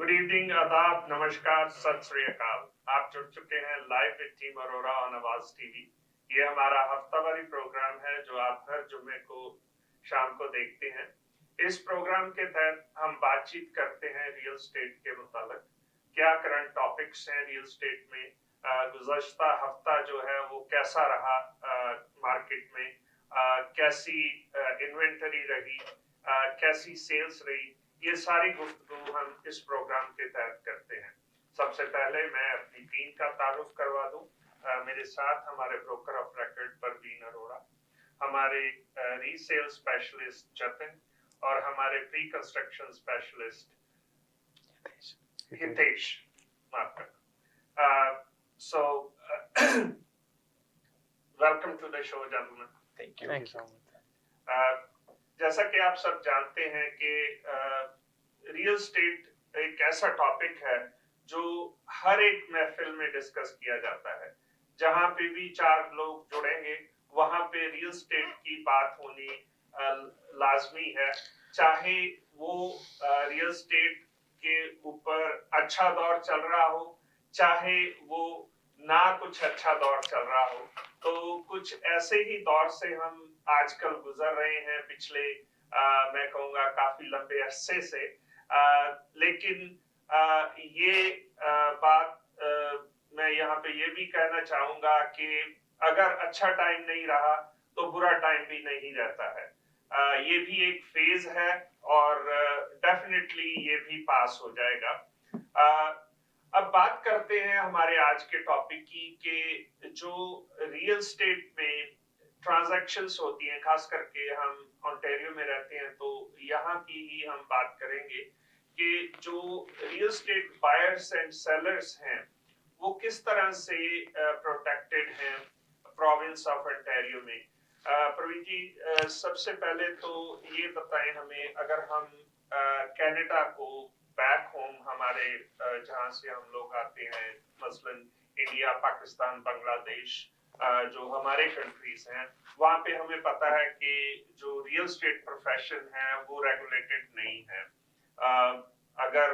Good evening, आदाब, नमस्कार, सत श्री अकाल। आप जुड़ चुके हैं live with team Arora on आवाज टीवी। ये हमारा हफ्तावारी प्रोग्राम है जो आप हर जुम्मे को शाम को देखते हैं। इस प्रोग्राम के तहत हम बातचीत करते हैं रियल स्टेट के मुताबिक, क्या करंट टॉपिक्स हैं रियल स्टेट में, गुज़श्ता हफ्ता जो है वो कैसा रहा मार्केट में, कैसी इन्वेंटरी रही, कैसी सेल्स रही, ये सारी गुफ्तगू हम इस प्रोग्राम के तहत करते हैं। सबसे पहले मैं अपनी टीम का तारुफ करवा दूं। मेरे साथ हमारे broker of record Parveen Arora, हमारे रीसेल स्पेशलिस्ट जतिन और हमारे प्री कंस्ट्रक्शन स्पेशलिस्ट हितेश। माफ करना। So welcome to the show gentleman. Thank you so much. जैसा कि आप सब जानते हैं कि रियल स्टेट एक ऐसा टॉपिक है जो हर एक महफिल में डिस्कस किया जाता है। जहां पे भी चार लोग जुड़ेंगे वहां पे रियल स्टेट की बात होनी लाजमी है, चाहे वो रियल स्टेट के ऊपर अच्छा दौर चल रहा हो, चाहे वो ना कुछ अच्छा दौर चल रहा हो। तो कुछ ऐसे ही दौर से हम आजकल गुजर रहे हैं पिछले मैं कहूँगा काफी लंबे अरसे से। लेकिन ये बात मैं यहाँ पे ये भी कहना चाहूंगा कि अगर अच्छा टाइम नहीं रहा तो बुरा टाइम भी नहीं रहता है। ये भी एक फेज है और डेफिनेटली ये भी पास हो जाएगा। अब बात करते हैं हमारे आज के टॉपिक की कि जो रियल स्टेट में ट्रांजैक्शंस होती हैं, खास करके हम ओंटारियो में रहते हैं तो यहाँ की ही हम बात करेंगे कि जो real estate buyers and sellers हैं वो किस तरह से प्रोटेक्टेड हैं प्रोविंस ऑफ ओंटारियो में। प्रवीण जी, सबसे पहले तो ये बताएं हमें, अगर हम कनाडा को बैक होम हमारे जहाँ से हम लोग आते हैं, मसलन इंडिया, पाकिस्तान, बांग्लादेश, जो हमारे कंट्रीज हैं, वहाँ पे हमें पता है कि जो रियल स्टेट प्रोफेशन है वो रेगुलेटेड नहीं है। अगर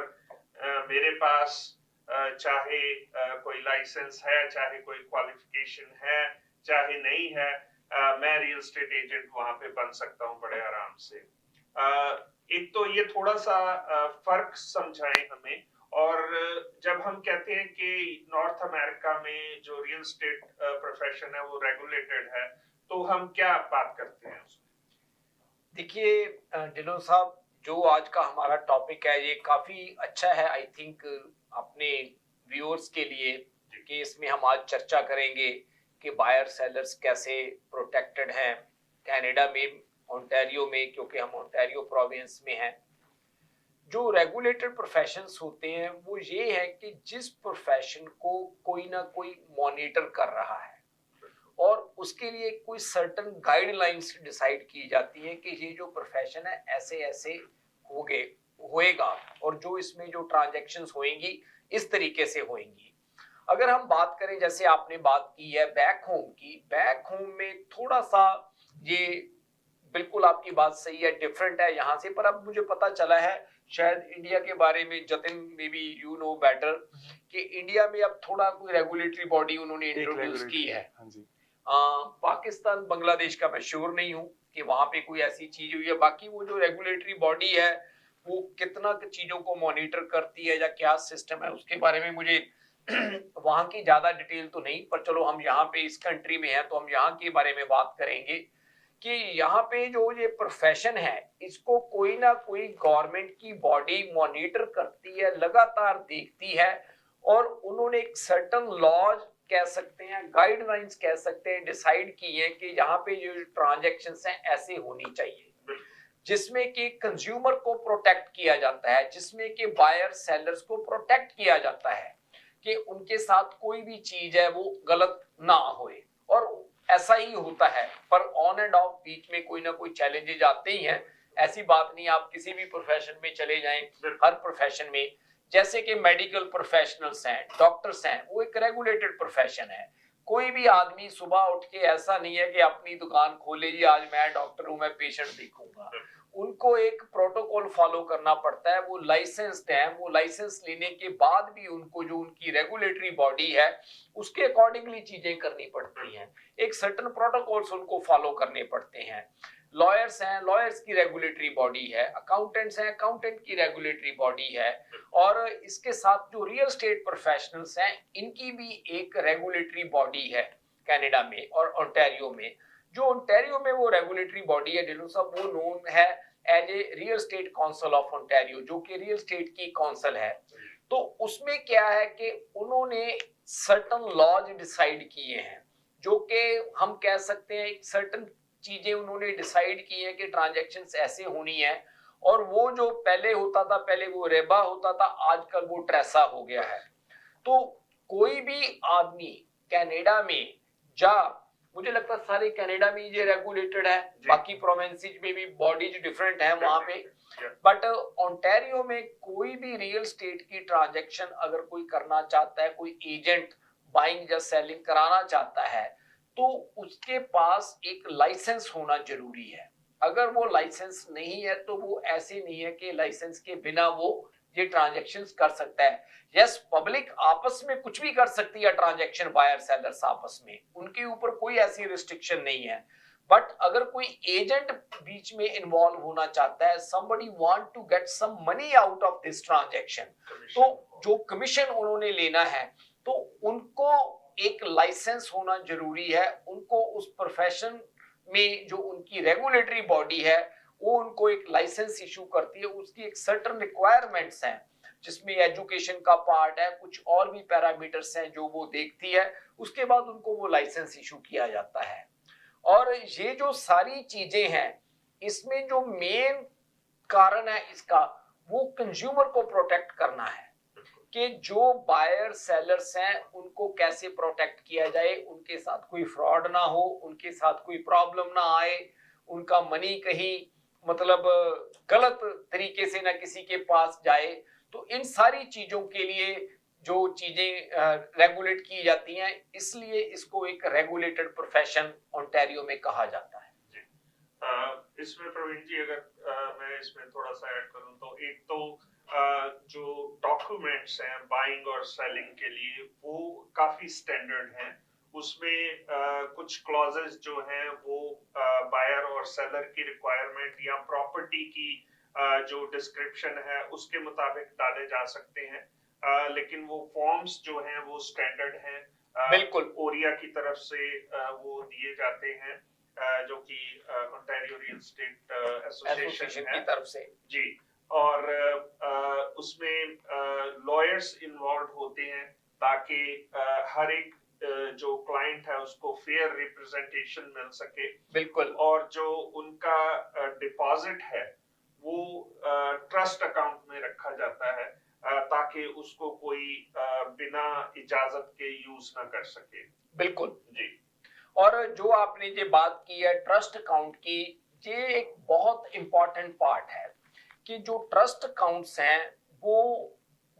मेरे पास चाहे कोई लाइसेंस है, चाहे कोई क्वालिफिकेशन है, चाहे नहीं है, मैं रियल स्टेट एजेंट वहाँ पे बन सकता हूँ बड़े आराम से। एक तो ये थोड़ा सा फर्क समझाएं हमें। और जब हम कहते हैं कि नॉर्थ अमेरिका में जो रियल स्टेट प्रोफेशन है वो रेगुलेटेड है, तो हम क्या बात करते हैं उसमें? देखिए डिनो साहब, जो आज का हमारा टॉपिक है ये काफी अच्छा है आई थिंक अपने व्यूअर्स के लिए, कि इसमें हम आज चर्चा करेंगे कि बायर सेलर्स कैसे प्रोटेक्टेड हैं कनाडा में, ओंटारियो में, क्योंकि हम ओंटारियो प्रोविंस में हैं। जो रेगुलेटेड प्रोफेशंस होते हैं वो ये है कि जिस प्रोफेशन को कोई ना कोई मॉनिटर कर रहा है और उसके लिए कोई सर्टेन गाइडलाइंस डिसाइड की जाती है कि ये जो प्रोफेशन है ऐसे ऐसे होएगा और जो इसमें जो ट्रांजैक्शंस होएंगी इस तरीके से होएंगी। अगर हम बात करें, जैसे आपने बात की है बैक होम की, बैक होम में थोड़ा सा ये बिल्कुल आपकी बात सही है, डिफरेंट है यहाँ से। पर अब मुझे पता चला है, शायद इंडिया के बारे में Jatin may be you know better, कि इंडिया में अब थोड़ा कोई रेगुलेटरी बॉडी उन्होंने इंट्रोड्यूस की है। पाकिस्तान, बांग्लादेश का मैं श्योर नहीं हूँ कि वहां पे कोई ऐसी चीज हुई है। बाकी वो जो रेगुलेटरी बॉडी है वो कितना चीजों को मॉनिटर करती है या क्या सिस्टम है उसके बारे में मुझे वहां की ज्यादा डिटेल तो नहीं, पर चलो हम यहाँ पे इस कंट्री में हैं तो हम यहाँ के बारे में बात करेंगे कि यहाँ पे जो ये प्रोफेशन है इसको कोई ना कोई गवर्नमेंट की बॉडी मॉनिटर करती है, लगातार देखती है, और उन्होंने एक सर्टेन लॉज कह सकते हैं, गाइडलाइंस कह सकते हैं, डिसाइड की है कि यहाँ पे जो ट्रांजैक्शंस हैं ऐसे होनी चाहिए, जिसमें कि कंज्यूमर को प्रोटेक्ट किया जाता है, जिसमें कि बायर सेलर्स को प्रोटेक्ट किया जाता है कि उनके साथ कोई भी चीज है वो गलत ना होए। और ऐसा ही होता है, पर ऑन एंड ऑफ बीच में कोई ना कोई चैलेंजेस आते ही हैं। ऐसी बात नहीं, आप किसी भी प्रोफेशन में चले जाएं, हर प्रोफेशन में, जैसे कि मेडिकल प्रोफेशनल्स हैं, डॉक्टर्स हैं, वो एक रेगुलेटेड प्रोफेशन है। कोई भी आदमी सुबह उठ के ऐसा नहीं है कि अपनी दुकान खोले जी आज मैं डॉक्टर हूं, मैं पेशेंट देखूंगा। उनको एक प्रोटोकॉल फॉलो करना पड़ता है, वो लाइसेंस्ड है, वो लाइसेंस लेने के बाद भी उनको जो उनकी रेगुलेटरी बॉडी है उसके अकॉर्डिंगली चीजें करनी पड़ती हैं, एक सर्टेन प्रोटोकॉल्स उनको फॉलो करने पड़ते हैं। लॉयर्स हैं, लॉयर्स की रेगुलेटरी बॉडी है, अकाउंटेंट्स हैं, अकाउंटेंट की रेगुलेटरी बॉडी है, और इसके साथ जो रियल स्टेट प्रोफेशनल्स हैं इनकी भी एक रेगुलेटरी बॉडी है कनाडा में और ओंटारियो में। जो ओंटारियो में वो रेगुलेटरी बॉडी है ढिल्लों साहब, वो नोन है as a real estate council of Ontario, जो कि रियल स्टेट की काउंसिल है। तो उसमें क्या है कि उन्होंने सर्टेन लॉज डिसाइड किए हैं, जो कि हम कह सकते हैं एक सर्टेन चीजें उन्होंने डिसाइड की है कि ट्रांजैक्शंस ऐसे होनी है, और वो जो पहले होता था, पहले वो रेबा होता था, आजकल वो ट्रेसा हो गया है। तो कोई भी आदमी कनाडा में जा, मुझे लगता है सारे कनाडा में ये रेगुलेटेड है, बाकी प्रोविंसेस में भी बॉडीज डिफरेंट है वहां पे, बट ओंटारियो में कोई भी रियल स्टेट की ट्रांजैक्शन अगर कोई करना चाहता है, कोई एजेंट बाइंग या सेलिंग कराना चाहता है, तो उसके पास एक लाइसेंस होना जरूरी है। अगर वो लाइसेंस नहीं है तो वो ऐसे नहीं है कि लाइसेंस के बिना वो ये ट्रांजैक्शंस कर सकता है। यस, पब्लिक आपस में कुछ भी कर सकती है ट्रांजैक्शन, बायर सेलर्स आपस में, उनके ऊपर कोई ऐसी रिस्ट्रिक्शन नहीं है। बट अगर कोई एजेंट बीच में इन्वॉल्व होना चाहता है, somebody want to get some money out of this transaction, तो जो कमीशन उन्होंने लेना है तो उनको एक लाइसेंस होना जरूरी है। उनको उस प्रोफेशन में जो उनकी रेगुलेटरी बॉडी है वो उनको एक लाइसेंस इशू करती है, उसकी एक सर्टेन रिक्वायरमेंट्स हैं, जिसमें एजुकेशन का पार्ट है, कुछ और भी पैरामीटर्स हैं जो वो देखती है, उसके बाद उनको वो लाइसेंस इशू किया जाता है। और ये जो सारी चीजें हैं, इसमें जो मेन कारण है इसका, वो कंज्यूमर को प्रोटेक्ट करना है, कि जो बायर सेलर्स हैं उनको कैसे प्रोटेक्ट किया जाए, उनके साथ कोई फ्रॉड ना हो, उनके साथ कोई प्रॉब्लम ना आए, उनका मनी कहीं मतलब गलत तरीके से ना किसी के पास जाए। तो इन सारी चीजों के लिए जो चीजें रेगुलेट की जाती हैं, इसलिए इसको एक रेगुलेटेड प्रोफेशन ओंटारियो में कहा जाता है। इसमें प्रवीण जी अगर मैं इसमें थोड़ा सा ऐड करूं तो एक तो जो डॉक्यूमेंट्स हैं बाइंग और सेलिंग के लिए वो काफी स्टैंडर्ड हैं। उसमें कुछ क्लॉजेस जो हैं वो बायर और सेलर की रिक्वायरमेंट या प्रॉपर्टी की जो डिस्क्रिप्शन है उसके मुताबिक डाले जा सकते हैं, लेकिन वो फॉर्म्स जो हैं वो स्टैंडर्ड हैं, बिल्कुल ओरिया की तरफ से वो दिए जाते हैं, जो कि ओंटारियो रियल स्टेट एसोसिएशन की तरफ से जी। और उसमें लॉयर्स इन्वॉल्व होते हैं ताकि हर एक जो क्लाइंट है उसको फेयर रिप्रेजेंटेशन मिल सके। बिल्कुल। और जो उनका डिपॉजिट है वो ट्रस्ट अकाउंट में रखा जाता है, ताकि उसको कोई बिना इजाजत के यूज ना कर सके। बिल्कुल जी। और जो आपने ये बात की है ट्रस्ट अकाउंट की, ये एक बहुत इंपॉर्टेंट पार्ट है कि जो ट्रस्ट अकाउंट्स हैं वो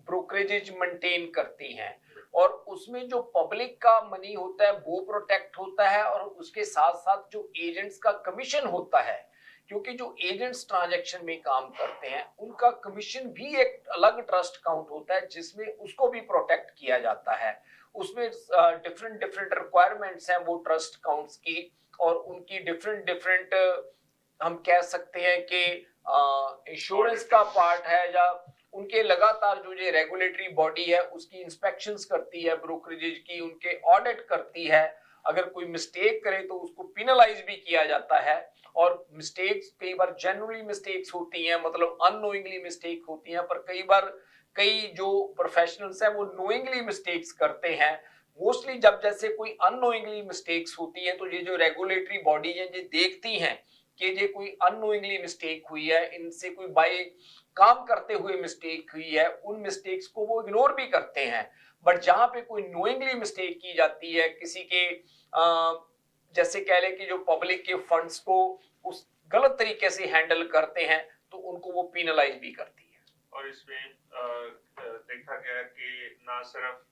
ब्रोकरेजेज मेंटेन करती हैं, और उसमें जो पब्लिक का मनी होता है वो प्रोटेक्ट होता है, और उसके साथ साथ जो एजेंट्स का कमीशन होता है, क्योंकि जो एजेंट्स ट्रांजैक्शन में काम करते हैं उनका कमीशन भी एक अलग ट्रस्ट अकाउंट होता है जिसमें उसको भी प्रोटेक्ट किया जाता है। उसमें डिफरेंट डिफरेंट रिक्वायरमेंट्स हैं वो ट्रस्ट अकाउंट्स की, और उनकी डिफरेंट डिफरेंट हम कह सकते हैं कि इंश्योरेंस का पार्ट है, या उनके लगातार जो ये रेगुलेटरी बॉडी है उसकी इंस्पेक्शंस करती है, ब्रोकरेजेज की उनके ऑडिट करती है। अगर कोई मिस्टेक करे तो उसको पिनलाइज भी किया जाता है, और मिस्टेक्स कई बार जेन्युइनली मिस्टेक्स होती हैं, मतलब अननोइंगली मिस्टेक होती हैं, पर कई बार कई जो प्रोफेशनल्स हैं वो नोइंगली मिस्टेक्स करते हैं। मोस्टली जब जैसे कोई अननोइंगली मिस्टेक्स होती है तो ये जो रेगुलेटरी बॉडी है ये देखती हैं कि ये कोई अननोइंगली मिस्टेक हुई है, इनसे कोई बाय काम करते हुए मिस्टेक हुई है, उन मिस्टेक्स को वो इग्नोर भी करते हैं। बट जहां पे कोई नोइंगली मिस्टेक की जाती है, किसी के जैसे कह ले कि जो पब्लिक के फंड्स को उस गलत तरीके से हैंडल करते हैं, तो उनको वो पिनलाइज भी करती है। और इसमें देखा गया कि ना सिर्फ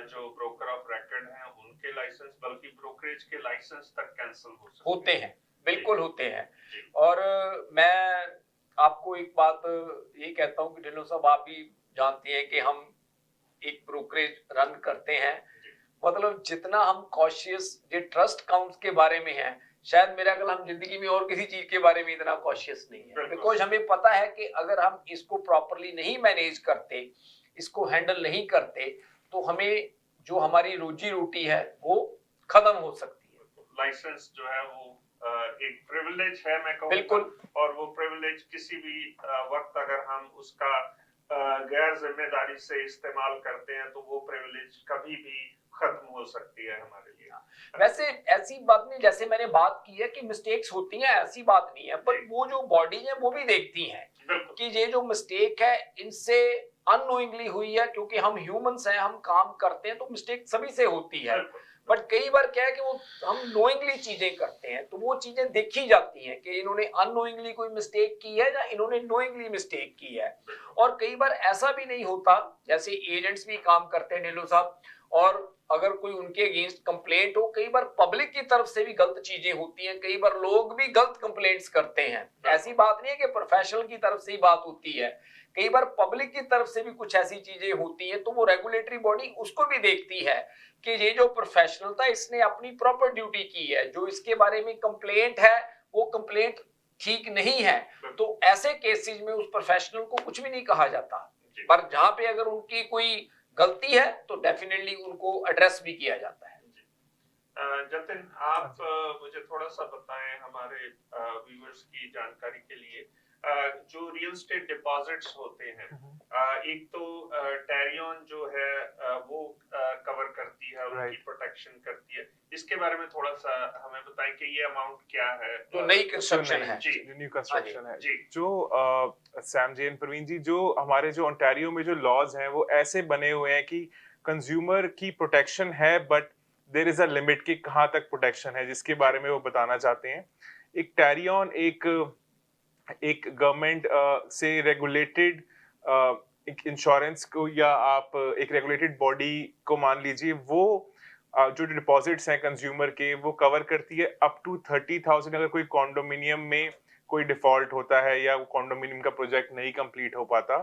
जो ब्रोकर ऑफ रेकॉर्ड हैं उनके लाइसेंस, बल्कि ब्रोकरेज के लाइसेंस तक कैंसिल हो सकते होते हैं। बिल्कुल होते हैं। जी, और मैं आपको एक बात ये कहता हूँ कि ढिल्लों साहब आप भी जानते हैं कि हम एक ब्रोकरेज रन करते हैं, जी, मतलब जितना हम कॉशियस ये ट्रस्ट काउंट्स के बारे में है, शायद मेरा ख्याल हम जिंदगी में और किसी चीज के बारे में इतना कॉशियस नहीं है, बिल्कुल बिकॉज हमें पता है कि अगर हम इसको प्रॉपरली नहीं मैनेज करते, इसको हैंडल नहीं करते, तो हमें जो हमारी रोजी रोटी है वो खत्म हो सकती है। लाइसेंस जो है वो एक प्रिविलेज है, मैं कहूँगा। बिल्कुल। और वो प्रिविलेज किसी भी वक्त अगर हम उसका गैर जिम्मेदारी से इस्तेमाल करते हैं तो वो प्रिविलेज कभी भी खत्म हो सकती है हमारे लिए। वैसे ऐसी बात नहीं, जैसे मैंने बात की है कि मिस्टेक्स होती हैं, ऐसी बात नहीं है, पर जी। वो जो बॉडी है वो भी देखती है बिल्कुल, कि ये जो मिस्टेक है इनसे अननोइंगली हुई है, क्योंकि हम ह्यूमंस हैं, हम काम करते हैं तो मिस्टेक सभी से होती है। बिल्कुल, बट कई बार क्या है कि वो हम नोइंगली चीजें करते हैं तो वो चीजें देखी जाती हैं कि इन्होंने अननोइंगली कोई मिस्टेक की है या इन्होंने नोइंगली मिस्टेक की है। बिल्कुल। और कई बार ऐसा भी नहीं होता, जैसे एजेंट्स भी काम करते हैं ढिल्लों साहब, और अगर कोई उनके अगेंस्ट कंप्लेंट हो, कई बार पब्लिक की तरफ से भी गलत चीजें होती हैं, कई बार लोग भी गलत कंप्लेंट्स करते हैं। ऐसी बात नहीं है कि प्रोफेशनल की तरफ से ही बात होती है, कई बार पब्लिक की तरफ से भी कुछ ऐसी चीजें होती हैं, तो वो रेगुलेटरी बॉडी उसको भी देखती है कि ये जो प्रोफेशनल था इसने अपनी प्रॉपर ड्यूटी की है, जो इसके बारे में कंप्लेंट है वो कंप्लेंट ठीक नहीं है, तो ऐसे केसेस में उस प्रोफेशनल को कुछ भी नहीं कहा जाता। पर जहां पे अगर उनकी कोई गलती है तो डेफिनेटली उनको एड्रेस भी किया जाता है। जतिन, आप मुझे थोड़ा सा बताएं हमारे व्यूअर्स की जानकारी के लिए, जो रियल एस्टेट डिपॉजिट्स होते हैं, एक तो टेरियन जो है वो कवर करती है, उनकी प्रोटेक्शन करती है, इसके बारे में थोड़ा सा हमें बताएं कि ये अमाउंट क्या है जो नई कंस्ट्रक्शन है। जी, न्यू कंस्ट्रक्शन है जी, जो सैम जी एंड प्रवीण जी, जो हमारे जो ओंटारियो में जो लॉज हैं वो ऐसे बने हुए हैं कि कंज्यूमर की प्रोटेक्शन है, but there is a limit कि कहाँ तक प्रोटेक्शन है, जिसके बारे में वो बताना चाहते हैं। एक टैरियन एक गवर्नमेंट से रेगुलेटेड एक इंश्योरेंस को, या आप एक रेगुलेटेड बॉडी को मान लीजिए, वो जो डिपॉजिट्स हैं कंज्यूमर के वो कवर करती है अप टू 30,000 अगर कोई कॉन्डोमिनियम में कोई डिफॉल्ट होता है या वो कॉन्डोमिनियम का प्रोजेक्ट नहीं कंप्लीट हो पाता,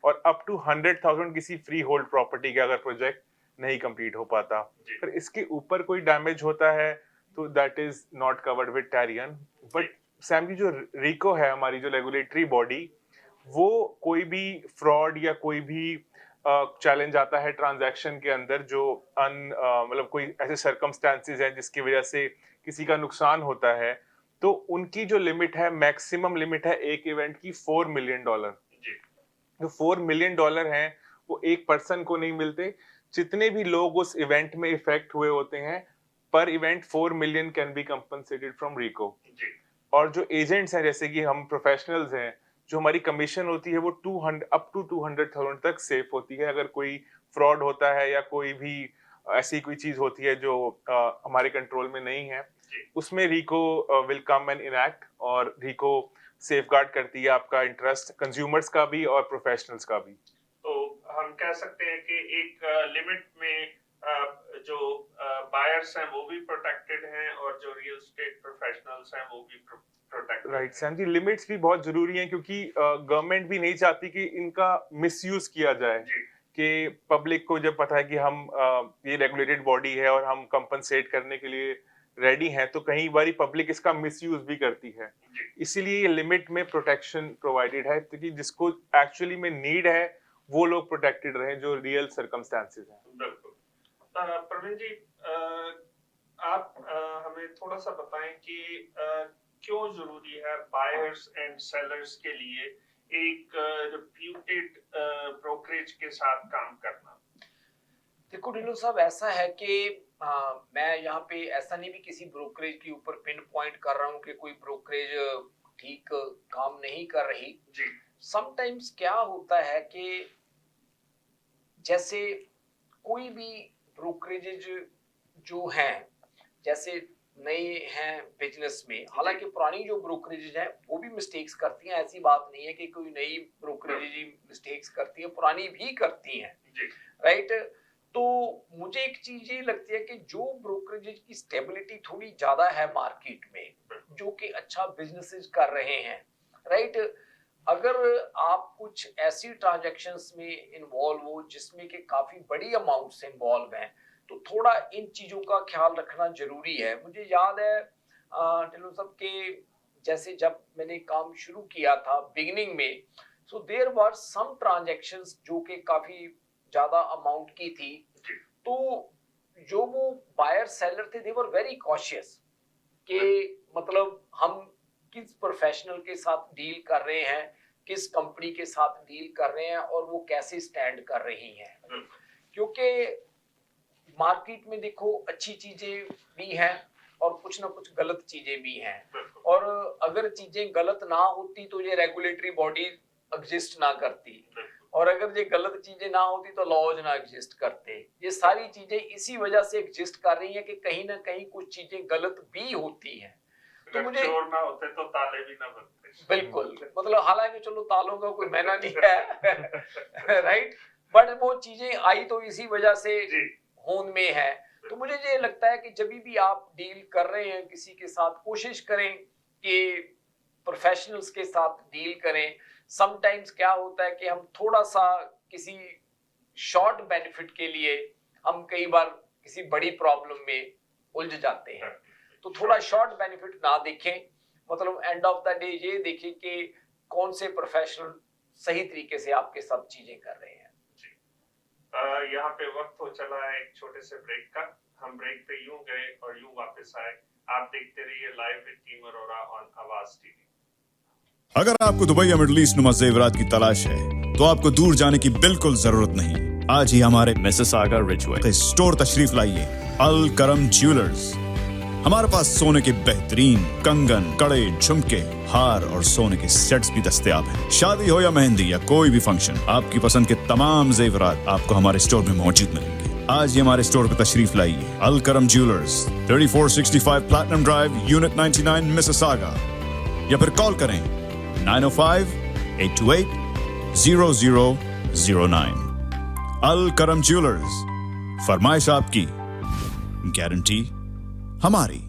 और अप टू 100,000 किसी फ्री होल्ड प्रॉपर्टी का अगर प्रोजेक्ट नहीं कंप्लीट हो पाता। पर इसके ऊपर कोई डैमेज होता है तो that is not covered with Tarion. But Sam ji, जो रिको है हमारी जो रेगुलेटरी बॉडी, वो कोई भी फ्रॉड या कोई भी चैलेंज आता है ट्रांजैक्शन के अंदर, जो मतलब कोई ऐसे सर्कमस्टेंसेस हैं जिसकी वजह से किसी का नुकसान होता है, तो उनकी जो लिमिट है, मैक्सिमम लिमिट है एक इवेंट की $4 मिलियन। जो $4 मिलियन हैं वो एक पर्सन को नहीं मिलते, जितने भी लोग उस इवेंट में इफेक्ट हुए होते हैं, पर event 4 million can be compensated from RECO. और जो एजेंट्स हैं, जैसे कि हम प्रोफेशनल्स हैं, जो हमारी कमीशन होती है वो 200 अप टू 200,000 तक सेफ होती है। अगर कोई फ्रॉड होता है या कोई भी ऐसी कोई चीज होती है जो हमारे कंट्रोल में नहीं है, उसमें रिको विल कम एंड इनएक्ट, और रिको सेफगार्ड करती है आपका इंटरेस्ट, कंज्यूमर्स का भी और प्रोफेशनल्स का भी। तो हम कह सकते हैं कि एक लिमिट में जो बायर्स हैं वो भी प्रोटेक्टेड हैं और जो रियल एस्टेट प्रोफेशनल्स हैं वो भी प्रोटेक्टेड। राइट सैम जी, लिमिट्स भी बहुत जरूरी हैं, क्योंकि गवर्नमेंट भी नहीं चाहती कि इनका मिसयूज किया जाए। कि पब्लिक को जब पता है कि हम ये रेगुलेटेड बॉडी है और हम कंपनसेट करने के लिए रेडी हैं, तो कई बार पब्लिक इसका मिसयूज भी करती है। इसीलिए ये लिमिट में प्रोटेक्शन प्रोवाइडेड है, क्योंकि जिसको एक्चुअली में नीड है वो लोग प्रोटेक्टेड रहे, जो रियल सर्कमस्टेंसेस हैं। बिल्कुल। प्रवीण जी, आप हमें थोड़ा सा बताएं कि क्यों जरूरी है बायर्स एंड सेलर्स के लिए एक रेप्यूटेड ब्रोकरेज के साथ काम करना? देखो ढिल्लों साहब, ऐसा है कि मैं यहाँ पे ऐसा नहीं भी किसी ब्रोकरेज के ऊपर पिन पॉइंट कर रहा हूँ कि कोई ब्रोकरेज ठीक काम नहीं कर रही। जी, समटाइम्स क्या होता है कि जैसे कोई भी ब्रोकरेजेज जो हैं, जैसे नए हैं बिजनेस में, हालांकि पुरानी जो ब्रोकरेजेज हैं वो भी मिस्टेक्स करती हैं, ऐसी बात नहीं है कि कोई नई ब्रोकरेज मिस्टेक्स करती है, पुरानी भी करती हैं, राइट। तो मुझे एक चीज ये लगती है कि जो ब्रोकरेज की स्टेबिलिटी थोड़ी ज्यादा है मार्केट में, जो कि अच्छा बिजनेसेस कर रहे हैं, राइट, अगर आप कुछ ऐसी ट्रांजैक्शंस में इन्वॉल्व हो जिसमें कि काफी बड़ी अमाउंट्स इन्वॉल्व हैं, तो थोड़ा इन चीजों का ख्याल रखना जरूरी है। मुझे याद है ढिल्लों साहब के जैसे जब मैंने काम शुरू किया था बिगिनिंग में, so there were some transactions जो कि काफी ज्यादा अमाउंट की थी, तो जो वो बायर सेलर थे दे वर वेरी कॉशियस कि मतलब हम किस प्रोफेशनल के साथ डील कर रहे हैं, किस कंपनी के साथ डील कर रहे हैं और वो कैसे स्टैंड कर रही हैं, क्योंकि मार्केट में देखो अच्छी चीजें भी हैं और कुछ ना कुछ गलत चीजें भी हैं, और अगर चीजें गलत ना होती तो ये रेगुलेटरी बॉडी एग्जिस्ट ना करती, और अगर ये गलत चीजें ना होती तो लॉज ना एग्जिस्ट करते। ये सारी चीजें इसी वजह से एग्जिस्ट कर रही हैं कि कहीं ना कहीं कुछ चीजें गलत भी होती हैं। तो मुझे चोर ना होते तो ताले भी ना बनते। बिल्कुल, मतलब हालांकि चलो तालों का कोई मैना नहीं है राइट, बट वो चीजें आई तो इसी वजह से होंद में है। तो मुझे ये लगता है कि जब भी आप डील कर रहे हैं किसी के साथ, कोशिश करें कि प्रोफेशनल्स के साथ डील करें। समटाइम्स क्या होता है कि हम थोड़ा सा किसी शॉर्ट बेनिफिट के लिए हम कई बार किसी बड़ी प्रॉब्लम में उलझ जाते हैं, तो थोड़ा शॉर्ट बेनिफिट ना देखें, मतलब एंड ऑफ द डे ये देखें कि कौन से प्रोफेशनल सही तरीके से आपके साथ चीजें कर रहे हैं। यहाँ पे वक्त हो चला है एक छोटे से ब्रेक का। हम ब्रेक पे यूं गए और यूं वापस आए। आप देखते रहिए live with team Arora on आवाज टीवी। अगर आपको दुबई या मिडिल ईस्ट नुमा ज़ेवरात की तलाश है तो आपको दूर जाने की बिल्कुल जरूरत नहीं। आज ही हमारे मिसिसागा रिजवे स्टोर तशरीफ लाइए, अल करम ज्वेलर्स। हमारे पास सोने के बेहतरीन कंगन, कड़े, झुमके, हार और सोने के सेट्स भी दस्तयाब हैं। शादी हो या मेहंदी या कोई भी फंक्शन, आपकी पसंद के तमाम जेवरात आपको हमारे स्टोर में मौजूद मिलेंगे। आज ही हमारे स्टोर पर तशरीफ लाइए, अल करम jewellers, 3465 platinum drive, unit 99, Mississauga, या फिर कॉल करें 905-828-0009। अल करम ज्वेलर्स, फरमाइश आपकी, गारंटी हमारी।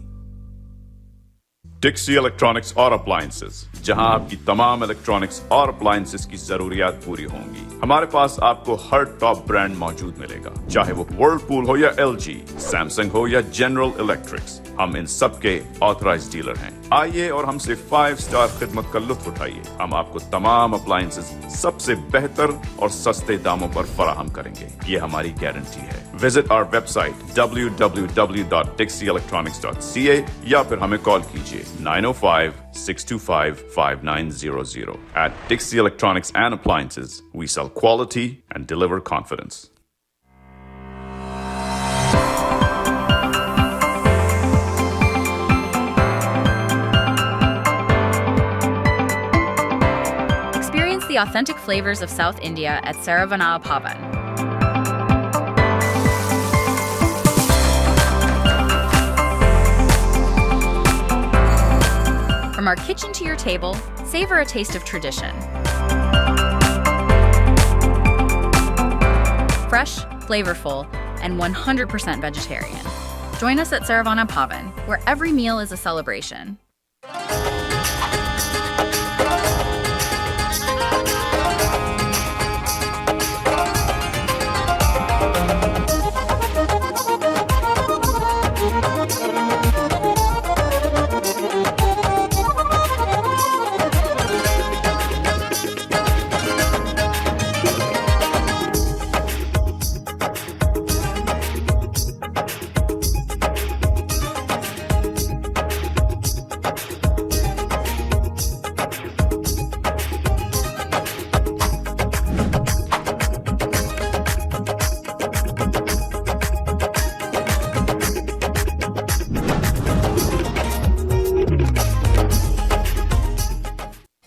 डिक्सी इलेक्ट्रॉनिक्स और अप्लायंसेस, जहां आपकी तमाम इलेक्ट्रॉनिक्स और अप्लायंसेस की जरूरियात पूरी होंगी। हमारे पास आपको हर टॉप ब्रांड मौजूद मिलेगा, चाहे वो व्हर्लपूल हो या LG, सैमसंग हो या जनरल इलेक्ट्रिक्स। हम इन सब के ऑथराइज्ड डीलर हैं। आइए और हमसे 5 स्टार खिदमत का लुत्फ उठाइए। हम आपको तमाम अप्लायंसेस सबसे बेहतर और सस्ते दामों पर फराहम करेंगे, ये हमारी गारंटी है। विजिट आवर वेबसाइट www.dixieelectronics.ca या फिर हमें कॉल कीजिए 905-625-5900. At Dixie Electronics and Appliances, we sell quality and deliver confidence. Experience the authentic flavors of South India at Saravana Bhavan. From our kitchen to your table, savor a taste of tradition. Fresh, flavorful, and 100% vegetarian. Join us at Saravana Bhavan, where every meal is a celebration.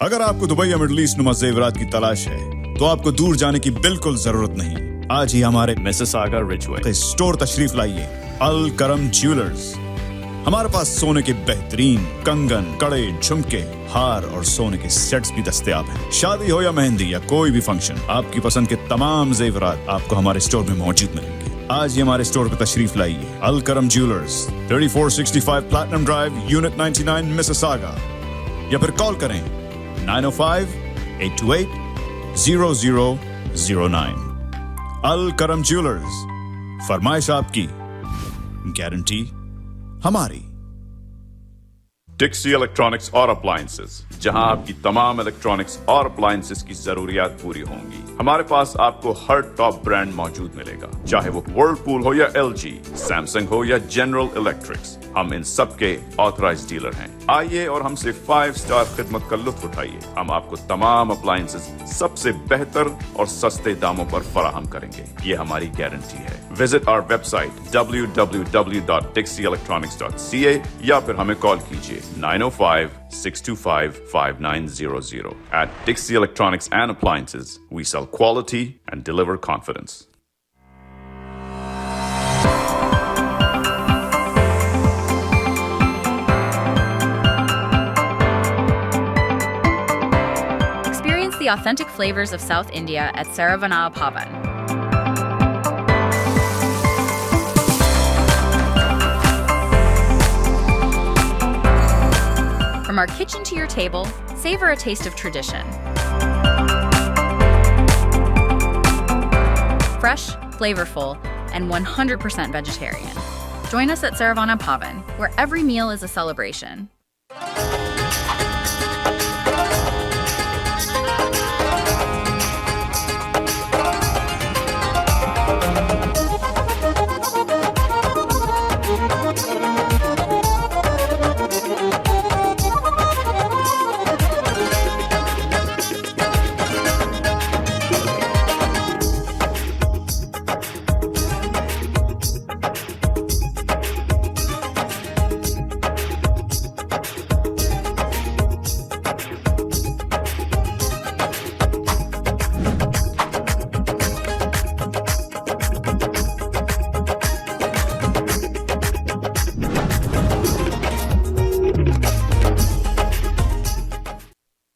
अगर आपको Dubai या middle east नुमा ज़ेवरात की तलाश है तो आपको दूर जाने की बिल्कुल जरूरत नहीं। आज ही हमारे मिसिसागा रिजवे स्टोर तशरीफ लाइए, अल करम ज्वेलर्स। हमारे पास सोने के बेहतरीन कंगन, कड़े, झुमके, हार और सोने के सेट्स भी दस्तयाब हैं। शादी हो या मेहंदी या कोई भी फंक्शन, आपकी पसंद के तमाम जेवरात आपको हमारे स्टोर में मौजूद मिलेंगे। आज ही हमारे स्टोर पर तशरीफ लाइए। अल करम jewellers, 3465 platinum drive, unit 99, Mississauga, या फिर कॉल करें 905-828-0009। अल करम ज्वेलर्स, फरमाइश आपकी, गारंटी हमारी। डिक्सी इलेक्ट्रॉनिक्स और अप्लायंसेस, जहां आपकी तमाम इलेक्ट्रॉनिक्स और अप्लायंसेस की जरूरियात पूरी होंगी। हमारे पास आपको हर टॉप ब्रांड मौजूद मिलेगा, चाहे वो वर्लपूल हो या एलजी, सैमसंग हो या जनरल इलेक्ट्रिक्स। हम इन सब के ऑथराइज्ड डीलर हैं। आइए और हमसे 5 स्टार खिदमत का लुत्फ उठाइए। हम आपको तमाम अप्लायंसेस सबसे बेहतर और सस्ते दामों पर फराहम करेंगे, ये हमारी गारंटी है। विजिट आवर वेबसाइट www.dixieelectronics.ca या फिर हमें कॉल कीजिए 905-625-5900. At Dixie Electronics and Appliances, we sell quality and deliver confidence. Experience the authentic flavors of South India at Saravana Bhavan. From our kitchen to your table, savor a taste of tradition. Fresh, flavorful, and 100% vegetarian. Join us at Saravana Bhavan, where every meal is a celebration.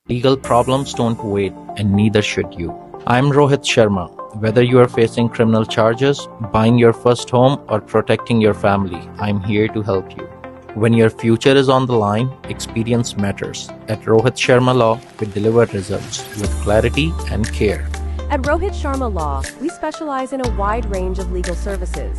Legal problems don't wait, and neither should you. I'm Rohit Sharma. Whether you are facing criminal charges, buying your first home, or protecting your family, I'm here to help you. When your future is on the line, experience matters. At Rohit Sharma Law, we deliver results with clarity and care. At Rohit Sharma Law, we specialize in a wide range of legal services,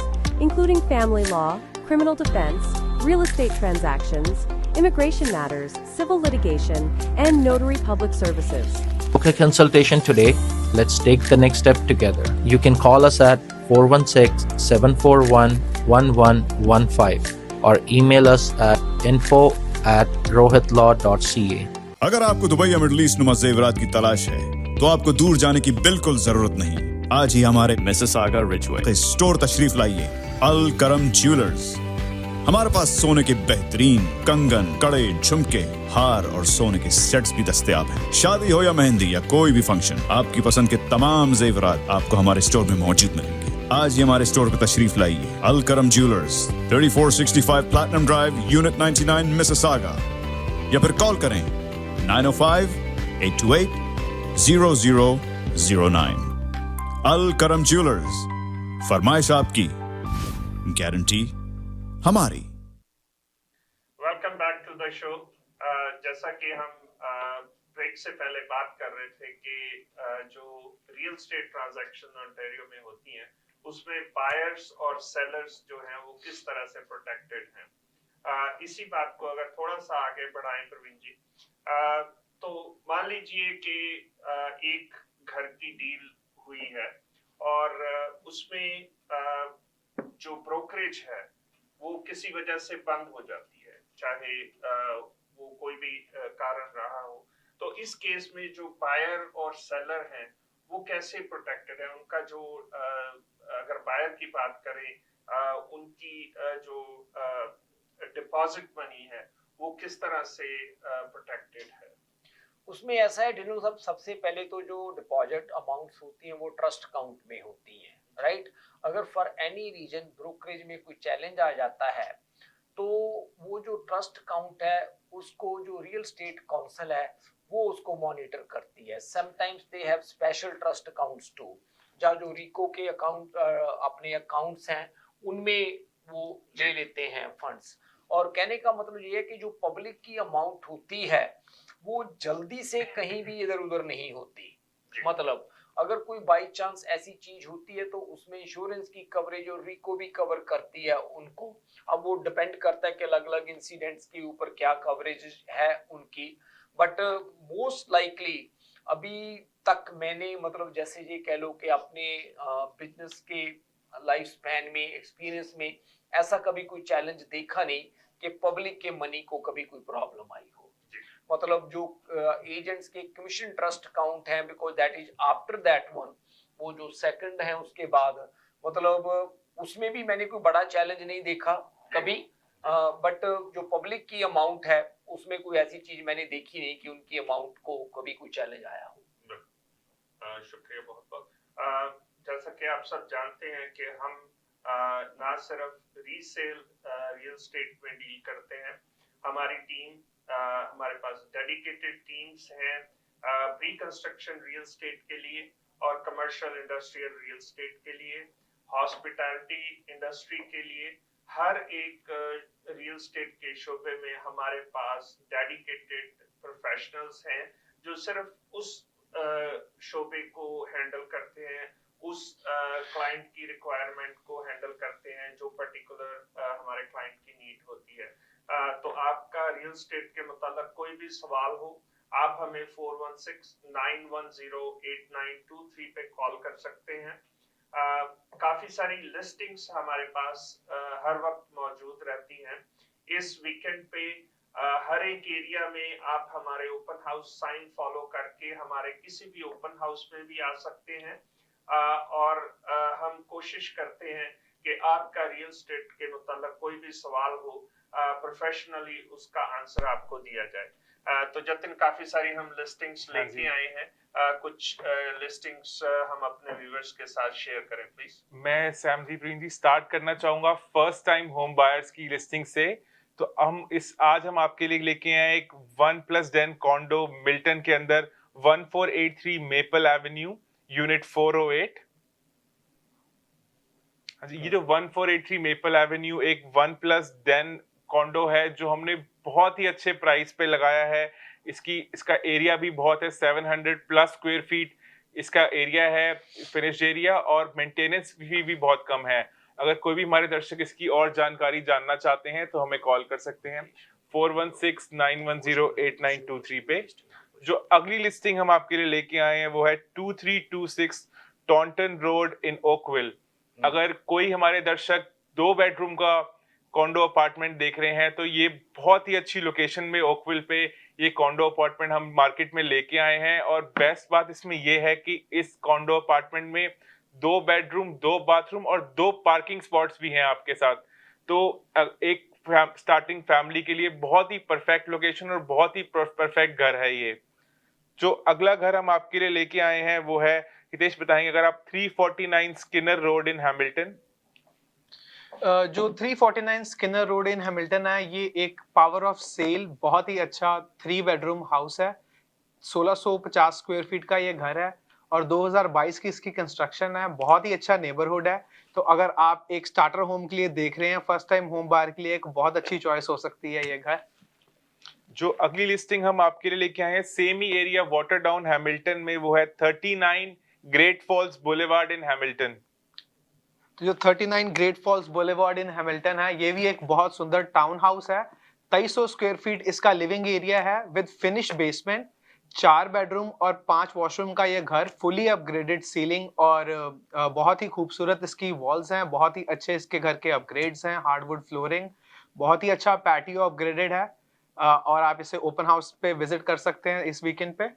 including family law, criminal defense, real estate transactions, immigration matters, civil litigation, and notary public services. Book a consultation today. Let's take the next step together. You can call us at 416-741-1115 or email us at info@rohitlaw.ca. अगर आपको Dubai या middle east नुमा जेवरात की तलाश है, तो आपको दूर जाने की बिल्कुल जरूरत नहीं। आज ही हमारे मिसिसागा रिचवे स्टोर तशरीफ लाइए। अल करम ज्वेलर्स। हमारे पास सोने के बेहतरीन कंगन, कड़े, झुमके, हार और सोने के सेट्स भी दस्तयाब हैं। शादी हो या मेहंदी या कोई भी फंक्शन, आपकी पसंद के तमाम जेवरात आपको हमारे स्टोर में मौजूद मिलेंगे। आज ही हमारे स्टोर पर तशरीफ लाइए। अल करम jewellers, 3465 platinum drive, unit 99, Mississauga, या फिर कॉल करें 905-828-0009। अल करम ज्वेलर्स, फरमाइश आपकी, गारंटी हमारी। Welcome back to the show. जैसा कि हम ब्रेक से पहले बात कर रहे थे कि जो रियल स्टेट ट्रांजैक्शन ओंटारियो में होती हैं, उसमें बायर्स और सेलर्स जो हैं वो किस तरह से प्रोटेक्टेड हैं। इसी बात को अगर थोड़ा सा आगे बढ़ाएं प्रवीण जी, तो मान लीजिए कि एक घर की डील हुई है और उसमें जो ब्रोकरेज है वो किसी वजह से बंद हो जाती है, चाहे वो कोई भी कारण रहा हो। तो इस केस में जो बायर और सेलर हैं वो कैसे प्रोटेक्टेड है? उनका जो अगर बायर की बात करें, उनकी जो डिपॉजिट मनी है वो किस तरह से प्रोटेक्टेड है? उसमें ऐसा है ढिल्लों साहब, सबसे पहले तो जो डिपॉजिट अमाउंट्स होती हैं वो ट्रस्ट अकाउंट में होती हैं, राइट। अगर फॉर एनी रीजन ब्रोकरेज में कोई चैलेंज आ जाता है तो वो जो ट्रस्ट अकाउंट है उसको जो रियल स्टेट काउंसिल है वो उसको मॉनिटर करती है। Sometimes they have special trust accounts too, जहाँ जो रिको के अकाउंट अपने अकाउंट्स हैं उनमें वो ले लेते हैं फंड्स। और कहने का मतलब ये है कि जो पब्लिक की अमाउंट होती है वो जल्दी से कहीं भी इधर उधर नहीं होती। मतलब अगर कोई बाई चांस ऐसी चीज होती है तो उसमें इंश्योरेंस की कवरेज और रिको भी कवर करती है उनको। अब वो डिपेंड करता है कि अलग अलग इंसिडेंट्स के ऊपर क्या कवरेज है उनकी, बट मोस्ट लाइकली अभी तक मैंने मतलब जैसे ये कह लो कि अपने बिजनेस के लाइफ स्पैन में एक्सपीरियंस में ऐसा कभी कोई चैलेंज देखा नहीं कि पब्लिक के मनी को कभी कोई प्रॉब्लम आई हो। मतलब जो एजेंट्स के कमीशन ट्रस्ट अकाउंट है, because that is after that one, वो जो सेकंड है उसके बाद, मतलब उसमें भी मैंने कोई बड़ा चैलेंज नहीं देखा कभी। बट जो पब्लिक की अमाउंट है उसमें कोई ऐसी चीज मैंने देखी नहीं कि उनकी अमाउंट को कभी कोई चैलेंज आया हो। शुक्रिया बहुत बहुत। जैसा कि आप सब जानते हैं कि हम ना सिर्फ रीसेल रियल एस्टेट में डील करते हैं, हमारी टीम हमारे पास डेडिकेटेड टीम्स हैं प्री कंस्ट्रक्शन रियल एस्टेट के लिए और कमर्शियल इंडस्ट्रियल रियल एस्टेट के लिए, हॉस्पिटैलिटी इंडस्ट्री के लिए। हर एक रियल एस्टेट के शोबे में हमारे पास डेडिकेटेड प्रोफेशनल्स हैं जो सिर्फ उस शोबे को हैंडल करते हैं, उस क्लाइंट की रिक्वायरमेंट को हैंडल करते हैं जो पर्टिकुलर हमारे क्लाइंट की नीड होती है। तो आपका रियल एस्टेट के मुताल्लिक कोई भी सवाल हो, आप हमें 4169108923 पे कॉल कर सकते हैं। काफी सारी लिस्टिंग्स हमारे पास हर वक्त मौजूद रहती हैं। इस वीकेंड पे हर एक एरिया में आप हमारे ओपन हाउस साइन फॉलो करके हमारे किसी भी ओपन हाउस में भी आ सकते हैं। और हम कोशिश करते हैं कि आपका रियल एस्टेट के मुताल्लिक कोई भी सवाल हो, प्रोफेशनली उसका आंसर आपको दिया जाए। तो जतिन, काफी सारी हम लिस्टिंग्स लेके आए हैं, कुछ लिस्टिंग्स हम अपने व्यूअर्स के साथ शेयर करें प्लीज। मैं सैम जी प्रवीण जी स्टार्ट करना चाहूंगा फर्स्ट टाइम होम बायर्स की लिस्टिंग से। तो आज हम आपके लिए लेके आए एक 1+10 कॉन्डो मिल्टन के अंदर 1483 मेपल एवेन्यू यूनिट 408। ये जो 1483 मेपल एवेन्यू एक 1+10 कॉन्डो है जो हमने बहुत ही अच्छे प्राइस पे लगाया है। इसका एरिया भी बहुत है, 700+ स्क्वायर फीट इसका एरिया है, फिनिश्ड एरिया, और मेंटेनेंस भी बहुत कम है। अगर कोई भी हमारे दर्शक इसकी और जानकारी जानना चाहते हैं तो हमें कॉल कर सकते हैं 4169108923 पे। जो अगली लिस्टिंग हम आपके लिए लेके आए हैं वो है 2326 टॉन्टन रोड इन ओकविल। अगर कोई हमारे दर्शक 2 बेडरूम का कॉन्डो अपार्टमेंट देख रहे हैं तो ये बहुत ही अच्छी लोकेशन में ओकविल पे ये कॉन्डो अपार्टमेंट हम मार्केट में लेके आए हैं। और बेस्ट बात इसमें ये है कि इस कॉन्डो अपार्टमेंट में 2 बेडरूम, 2 बाथरूम और 2 पार्किंग स्पॉट्स भी हैं आपके साथ। तो एक स्टार्टिंग फैमिली के लिए बहुत ही परफेक्ट लोकेशन और बहुत ही परफेक्ट घर है ये। जो अगला घर हम आपके लिए लेके आए हैं वो है, हितेश बताएंगे अगर आप, 349 स्किनर रोड इन हैमिल्टन। जो 349 स्किनर रोड इन हैमिल्टन है, ये एक पावर ऑफ सेल बहुत ही अच्छा 3 बेडरूम हाउस है। 1650 स्क्वायर फीट का ये घर है और 2022 की इसकी कंस्ट्रक्शन है। बहुत ही अच्छा नेबरहुड है। तो अगर आप एक स्टार्टर होम के लिए देख रहे हैं, फर्स्ट टाइम होम बायर के लिए एक बहुत अच्छी चॉइस हो सकती है ये घर। जो अगली लिस्टिंग हम आपके लिए लेके आए हैं सेम ही एरिया वाटर डाउन हैमिल्टन में, वो है 39 ग्रेट फॉल्स बुलेवार्ड इन हैमिल्टन। तो जो 39 ग्रेट फॉल्स बुलेवार्ड इन हैमिल्टन है, ये भी एक बहुत सुंदर टाउन हाउस है। 2300 स्क्वायर फीट इसका लिविंग एरिया है विद फिनिश बेसमेंट, 4 बेडरूम और 5 वॉशरूम का ये घर, फुली अपग्रेडेड सीलिंग और बहुत ही खूबसूरत इसकी वॉल्स हैं। बहुत ही अच्छे इसके घर के अपग्रेड्स हैं, हार्डवुड फ्लोरिंग, बहुत ही अच्छा पैटियो अपग्रेडेड है। और आप इसे ओपन हाउस पे विजिट कर सकते हैं इस वीकेंड पे।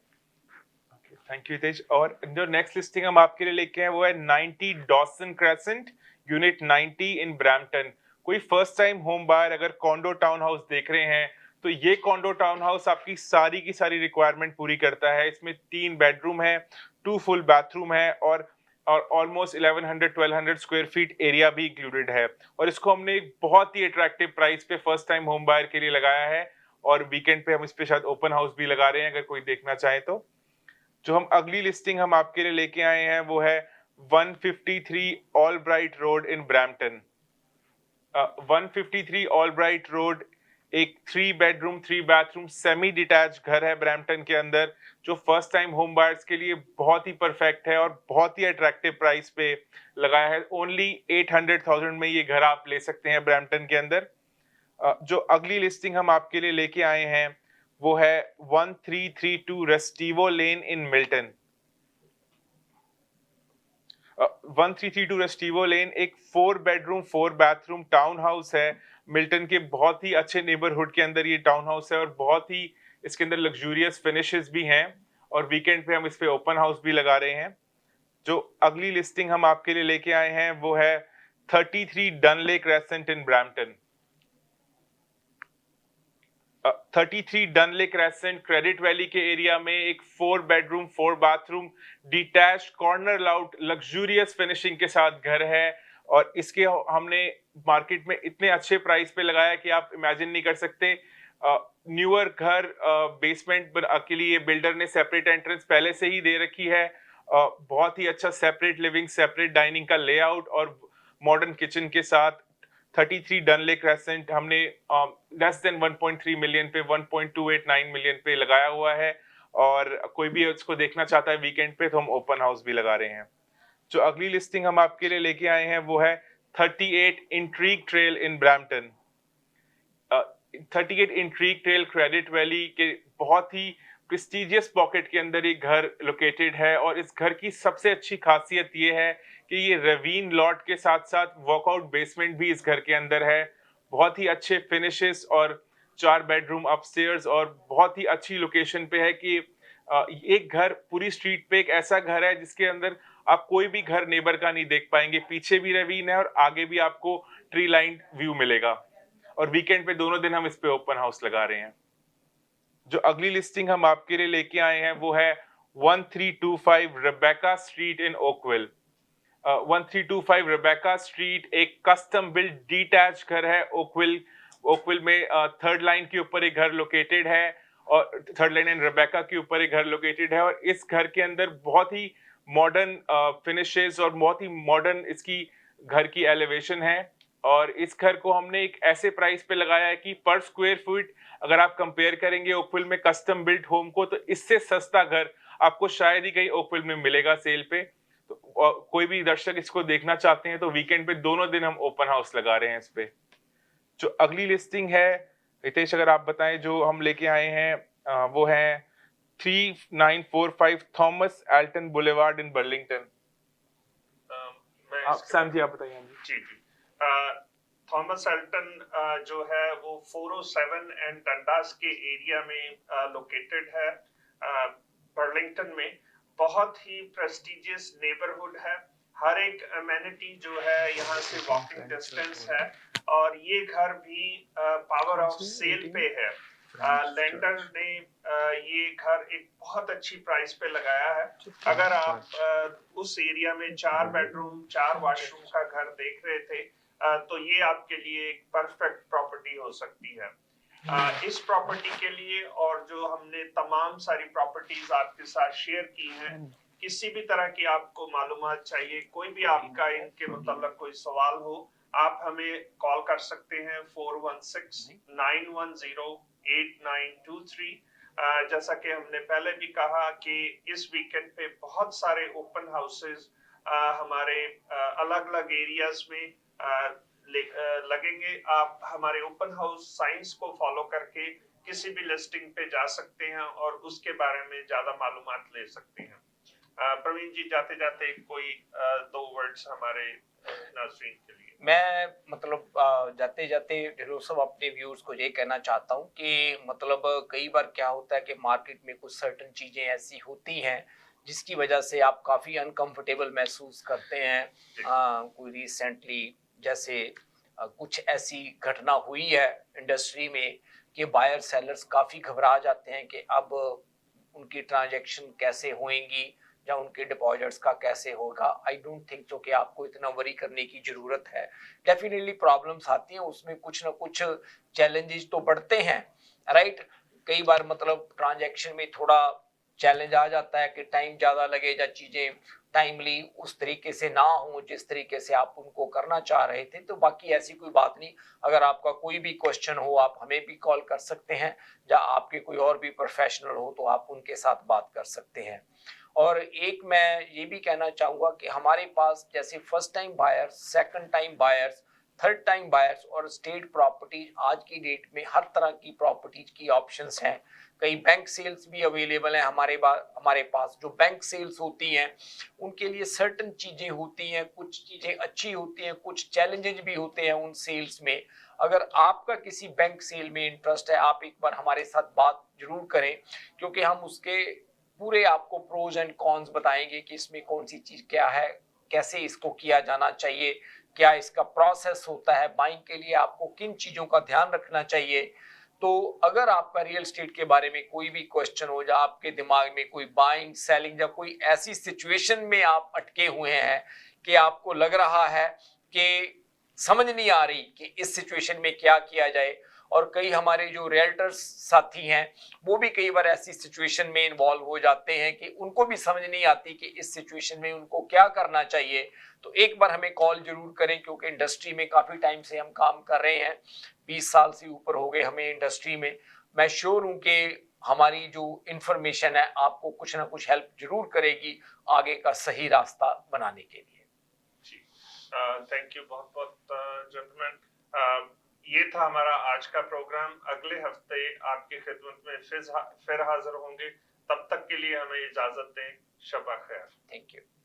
Thank you Hitesh. और जो नेक्स्ट लिस्टिंग हम आपके लिए लेके हैं वो है 90 Dawson crescent unit 90 in Brampton. कोई फर्स्ट टाइम होम बायर अगर कॉन्डो टाउन हाउस देख रहे हैं तो ये कॉन्डो टाउन हाउस आपकी सारी की सारी रिक्वायरमेंट पूरी करता है। इसमें 3 बेडरूम है, 2 फुल बाथरूम है और ऑलमोस्ट 1100-1200 स्क्वायर फीट एरिया भी इंक्लूडेड है। और इसको हमने एक बहुत ही अट्रैक्टिव प्राइस पे फर्स्ट टाइम होम बायर के लिए लगाया है और वीकेंड पे हम इस पे शायद ओपन हाउस भी लगा रहे हैं अगर कोई देखना चाहे तो। जो हम अगली लिस्टिंग हम आपके लिए लेके आए हैं वो है 153 Albright Road in Brampton. 153 Albright Road एक 3 बेडरूम 3 बाथरूम सेमी डिटैच घर है ब्रैम्पटन के अंदर, जो फर्स्ट टाइम होम बायर्स के लिए बहुत ही परफेक्ट है और बहुत ही अट्रैक्टिव प्राइस पे लगाया है। ओनली 800,000 में ये घर आप ले सकते हैं ब्रैम्पटन के अंदर। जो अगली लिस्टिंग हम आपके लिए लेके आए हैं वो है 1332 रेस्टिवो लेन इन मिल्टन। 1332 रेस्टिवो लेन एक 4 बेडरूम 4 बाथरूम टाउन हाउस है। मिल्टन के बहुत ही अच्छे नेबरहुड के अंदर ये टाउन हाउस है और बहुत ही इसके अंदर लग्जूरियस फिनिशेस भी हैं और वीकेंड पे हम इस पे ओपन हाउस भी लगा रहे हैं। जो अगली लिस्टिंग हम आपके लिए लेके आए हैं वो है 33 Dunley Crescent in Brampton. 33 Dunley Crescent Credit Valley के एरिया में एक 4 bedroom 4 bathroom detach corner lot luxurious finishing के साथ घर है और इसके हमने मार्केट में इतने अच्छे प्राइस पे लगाया कि आप इमेजिन नहीं कर सकते। न्यूअर घर बेसमेंट के लिए बिल्डर ने सेपरेट एंट्रेंस पहले से ही दे रखी है। बहुत ही अच्छा सेपरेट लिविंग सेपरेट डाइनिंग का लेआउट और मॉडर्न किचन के साथ 33 डनले क्रेसेंट हमने लेस देन 1.3 मिलियन पे 1.289 मिलियन पे लगाया हुआ है और कोई भी उसको देखना चाहता है वीकेंड पे तो हम ओपन हाउस भी लगा रहे हैं। जो अगली लिस्टिंग हम आपके लिए लेके आए हैं वो है 38 Intrigue Trail in Brampton. 38 Intrigue Trail Credit Valley के बहुत ही प्रेस्टिजियस पॉकेट के अंदर ये घर लोकेटेड है और इस घर की सबसे अच्छी खासियत ये है कि ये रेवीन लॉट के साथ साथ वॉकआउट बेसमेंट भी इस घर के अंदर है। बहुत ही अच्छे फिनिशेस और 4 बेडरूम अपस्टेयर्स और बहुत ही अच्छी लोकेशन पे है कि एक घर पूरी स्ट्रीट पे एक ऐसा घर है जिसके अंदर आप कोई भी घर नेबर का नहीं देख पाएंगे। पीछे भी रेवीन है और आगे भी आपको ट्री लाइन व्यू मिलेगा और वीकेंड पे दोनों दिन हम इस पे ओपन हाउस लगा रहे हैं। जो अगली लिस्टिंग हम आपके लिए लेके आए हैं वो है 1325 Rebecca street in Oakville. 1325 Rebecca street एक कस्टम बिल्ड डिटैच घर है ओकविल में। थर्ड लाइन के ऊपर एक घर लोकेटेड है और थर्ड लाइन एंड रेबेका के ऊपर एक घर लोकेटेड है और इस घर के अंदर बहुत ही मॉडर्न फिनिशेस और बहुत ही मॉडर्न इसकी घर की एलिवेशन है और इस घर को हमने एक ऐसे प्राइस पे लगाया है कि पर स्क्वायर फुट अगर आप कंपेयर करेंगे ओकविल में कस्टम बिल्ट होम को तो इससे सस्ता घर आपको शायद ही कहीं ओकविल में मिलेगा सेल पे। तो कोई भी दर्शक इसको देखना चाहते हैं तो वीकेंड पे दोनों दिन हम ओपन हाउस लगा रहे हैं इस पे। जो अगली लिस्टिंग है रितेश अगर आप बताएं जो हम लेके आए हैं वो है 3945 Thomas Alton Boulevard in Burlington. Sam ji आप बताइए। जी थॉमस एल्टन जो है वो 407 एंड डंडास के एरिया में लोकेटेड है बर्लिंगटन में। बहुत ही प्रेस्टिजियस नेबरहुड है। हर एक अमेनिटी जो है यहाँ से वॉकिंग डिस्टेंस है और ये घर भी पावर ऑफ सेल पे है। लेंडर ने ये घर एक बहुत अच्छी प्राइस पे लगाया है। अगर आप उस एरिया में 4 बेडरूम 4 वॉशरूम का घर देख रहे थे तो ये आपके लिए एक परफेक्ट प्रॉपर्टी हो सकती है। इस प्रॉपर्टी के लिए और जो हमने तमाम सारी प्रॉपर्टीज आपके साथ शेयर की हैं, किसी भी तरह की आपको मालूमात चाहिए, कोई भी आपका इनके मतलब कोई सवाल हो, आप हमें कॉल कर सकते हैं 416-910-8923। जैसा कि हमने पहले भी कहा कि इस वीकेंड पे बहुत सारे ओपन हाउसेस हमारे अलग अलग एरियाज में लगेंगे। आप हमारे ओपन हाउस साइंस को फॉलो करके किसी भी लिस्टिंग पे जा सकते हैं और उसके बारे में ज्यादा मालूमात ले सकते हैं। प्रवीण जी जाते जाते कोई 2 वर्ड्स हमारे नाज़रीन के लिए। मैं मतलब जाते जाते ढिल्लों साहब अपने व्यूअर्स को ये कहना चाहता हूँ कि मतलब कई बार क्या होता है कि मार्केट में कुछ सर्टेन चीजें ऐसी होती हैं जिसकी वजह से आप काफी अनकंफर्टेबल महसूस करते हैं। कोई रिसेंटली जैसे कुछ ऐसी घटना हुई है इंडस्ट्री में कि बायर सेलर्स काफी घबरा जाते हैं कि अब उनकी ट्रांजैक्शन कैसे होएंगी या उनके डिपॉजिट्स का कैसे होगा। आई डोंट थिंक सो कि आपको इतना वरी करने की जरूरत है। डेफिनेटली प्रॉब्लम्स आती हैं, उसमें कुछ ना कुछ चैलेंजेस तो बढ़ते हैं, राइट। कई बार मतलब ट्रांजैक्शन में थोड़ा चैलेंज आ जाता है कि टाइम ज़्यादा लगे या चीज़ें टाइमली उस तरीके से ना हो जिस तरीके से आप उनको करना चाह रहे थे। तो बाकी ऐसी कोई बात नहीं, अगर आपका कोई भी क्वेश्चन हो आप हमें भी कॉल कर सकते हैं, या आपके कोई और भी प्रोफेशनल हो तो आप उनके साथ बात कर सकते हैं। और एक मैं ये भी कहना चाहूँगा कि हमारे पास जैसे first time buyers, second time buyers, third time buyers और स्टेट प्रॉपर्टीज, आज की डेट में हर तरह की प्रॉपर्टीज की ऑप्शंस हैं। कई बैंक सेल्स भी अवेलेबल हैं हमारे पास। जो बैंक सेल्स होती हैं उनके लिए सर्टन चीज़ें होती हैं, कुछ चीज़ें अच्छी होती हैं, कुछ चैलेंजेस भी होते हैं उन सेल्स में। अगर आपका किसी बैंक सेल में इंटरेस्ट है, आप एक बार हमारे साथ बात जरूर करें, क्योंकि हम उसके पूरे आपको प्रोज एंड कॉन्स बताएंगे कि इसमें कौन सी चीज़ क्या है, कैसे इसको किया जाना चाहिए, क्या इसका प्रोसेस होता है, बाइंग के लिए आपको किन चीज़ों का ध्यान रखना चाहिए। तो अगर आपका रियल एस्टेट के बारे में कोई भी क्वेश्चन हो, या आपके दिमाग में कोई बाइंग, सेलिंग या कोई ऐसी सिचुएशन में आप अटके हुए हैं कि आपको लग रहा है कि समझ नहीं आ रही कि इस सिचुएशन में क्या किया जाए, और कई हमारे जो रियल्टर्स साथी हैं वो भी कई बार ऐसी सिचुएशन में इन्वॉल्व हो जाते हैं कि उनको भी समझ नहीं आती कि इस सिचुएशन में उनको क्या करना चाहिए। तो एक बार हमें कॉल जरूर करें, क्योंकि इंडस्ट्री में काफ़ी टाइम से हम काम कर रहे हैं, 20 साल से ऊपर हो गए हमें इंडस्ट्री में। मैं श्योर हूँ कि हमारी जो इन्फॉर्मेशन है आपको कुछ ना कुछ हेल्प जरूर करेगी आगे का सही रास्ता बनाने के लिए। जी, थैंक यू बहुत बहुत जेंटलमैन। ये था हमारा आज का प्रोग्राम। अगले हफ्ते आपकी खिदमत में फिर हाजिर होंगे। तब तक के लिए हमें इजाजत दें। शब खैर। Thank you.